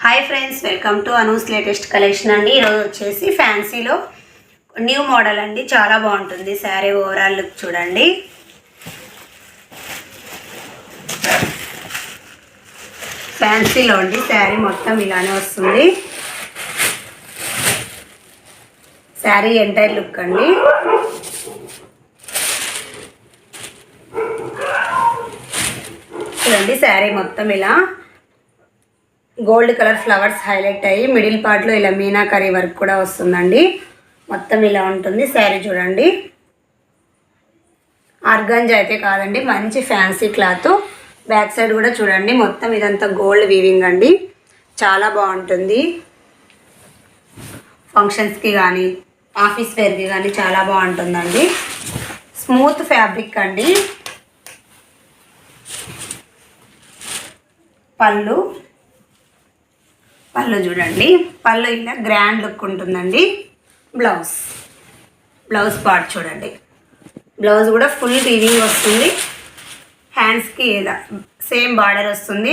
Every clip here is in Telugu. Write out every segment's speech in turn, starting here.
Hi friends, welcome to Anu's latest collection అండి. ఈరోజు వచ్చేసి ఫ్యాన్సీలో న్యూ మోడల్ అండి. చాలా బాగుంటుంది శారీ. ఓవరాల్ లుక్ చూడండి. ఫ్యాన్సీలో అండి శారీ మొత్తం ఇలానే వస్తుంది. శారీ ఎంటైర్ లుక్ అండి. చూడండి, శారీ మొత్తం ఇలా గోల్డ్ కలర్ ఫ్లవర్స్ హైలైట్ అయ్యి మిడిల్ పార్ట్లో ఇలా మీనాకరీ వర్క్ కూడా వస్తుందండి. మొత్తం ఇలా ఉంటుంది శారీ. చూడండి, ఆర్గాంజా అయితే కాదండి, మంచి ఫ్యాన్సీ క్లాత్. బ్యాక్ సైడ్ కూడా చూడండి, మొత్తం ఇదంతా గోల్డ్ వీవింగ్ అండి. చాలా బాగుంటుంది. ఫంక్షన్స్కి కానీ ఆఫీస్ వేర్కి కానీ చాలా బాగుంటుందండి. స్మూత్ ఫ్యాబ్రిక్ అండి. పళ్ళు చూడండి, పళ్ళు ఇలా గ్రాండ్ లుక్ ఉంటుందండి. బ్లౌజ్ పార్ట్ చూడండి, బ్లౌజ్ కూడా ఫుల్ వీవింగ్ వస్తుంది. హ్యాండ్స్కి ఇలా సేమ్ బార్డర్ వస్తుంది.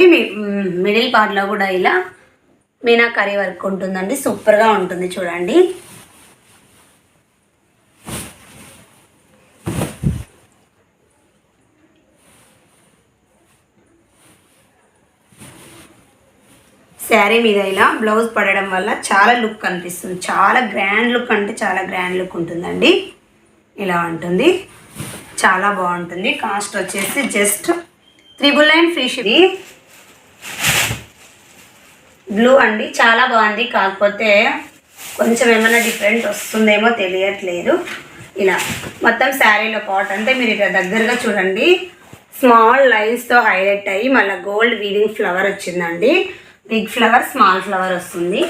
మిడిల్ పార్ట్లో కూడా ఇలా మీనాకరీ వర్క్ ఉంటుందండి. సూపర్గా ఉంటుంది చూడండి. శారీ మీద ఇలా బ్లౌజ్ పడడం వల్ల చాలా లుక్ కనిపిస్తుంది. చాలా గ్రాండ్ లుక్, అంటే చాలా గ్రాండ్ లుక్ ఉంటుందండి. ఇలా ఉంటుంది, చాలా బాగుంటుంది. కాస్ట్ వచ్చేసి జస్ట్ 999 ఫ్రీ షిప్పింగ్. బ్లూ అండి, చాలా బాగుంది. కాకపోతే కొంచెం ఏమైనా డిఫరెంట్ వస్తుందేమో తెలియట్లేదు. ఇలా మొత్తం శారీలో పాట్ అంటే మీరు ఇక్కడ దగ్గరగా చూడండి, స్మాల్ లైన్స్తో హైలైట్ అయ్యి మళ్ళీ గోల్డ్ వీవింగ్ ఫ్లవర్ వచ్చిందండి. బిగ్ ఫ్లవర్, స్మాల్ ఫ్లవర్ వస్తుంది.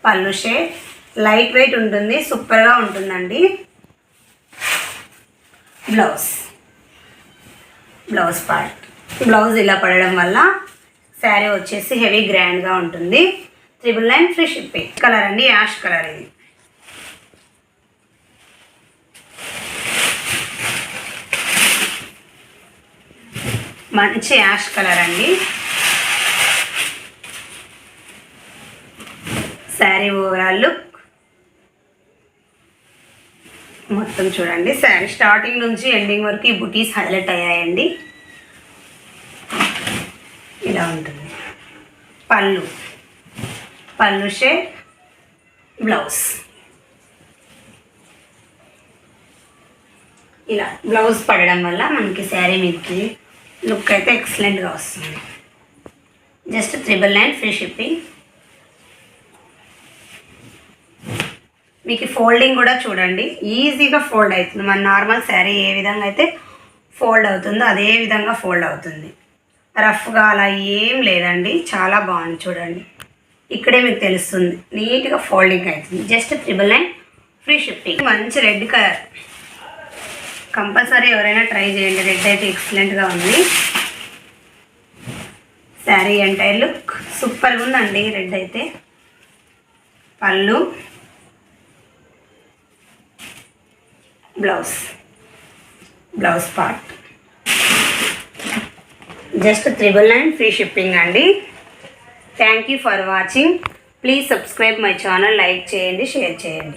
పళ్ళు షేడ్ లైట్ వెయిట్ ఉంటుంది, సూపర్గా ఉంటుందండి. బ్లౌజ్ పార్ట్, బ్లౌజ్ ఇలా పడడం వల్ల శారీ వచ్చేసి హెవీ గ్రాండ్గా ఉంటుంది. 999 ఫ్రీ షిప్పింగ్. కలర్ అండి, యాష్ కలర్. ఇది మంచి యాష్ కలర్ అండి. శారీ ఓవరాల్ లుక్ మొత్తం చూడండి. శారీ స్టార్టింగ్ నుంచి ఎండింగ్ వరకు ఈ బుటీస్ హైలైట్ అయ్యాయండి. ఇలా ఉంటుంది. పళ్ళు షేడ్, బ్లౌజ్ ఇలా బ్లౌజ్ పడడం వల్ల మనకి శారీ మీదకి లుక్ అయితే ఎక్సలెంట్గా వస్తుంది. Just 999 free shipping. మీకు ఫోల్డింగ్ కూడా చూడండి, ఈజీగా ఫోల్డ్ అవుతుంది. మన నార్మల్ శారీ ఏ విధంగా అయితే ఫోల్డ్ అవుతుందో అదే విధంగా ఫోల్డ్ అవుతుంది. రఫ్గా అలా ఏం లేదండి. చాలా బాగుంది చూడండి. ఇక్కడే మీకు తెలుస్తుంది, నీట్గా ఫోల్డింగ్ అవుతుంది. Just 999 free shipping. మంచి రెడ్ కలర్, కంపల్సరీ ఎవరైనా ట్రై చేయండి. రెడ్ అయితే ఎక్సలెంట్గా ఉంది. శారీ ఎంటైర్ లుక్ సూపర్గా ఉందండి. రెడ్ అయితే blouse part just 999 free shipping అండి. Thank you for watching. Please subscribe my channel. Like చేయండి, షేర్ చేయండి.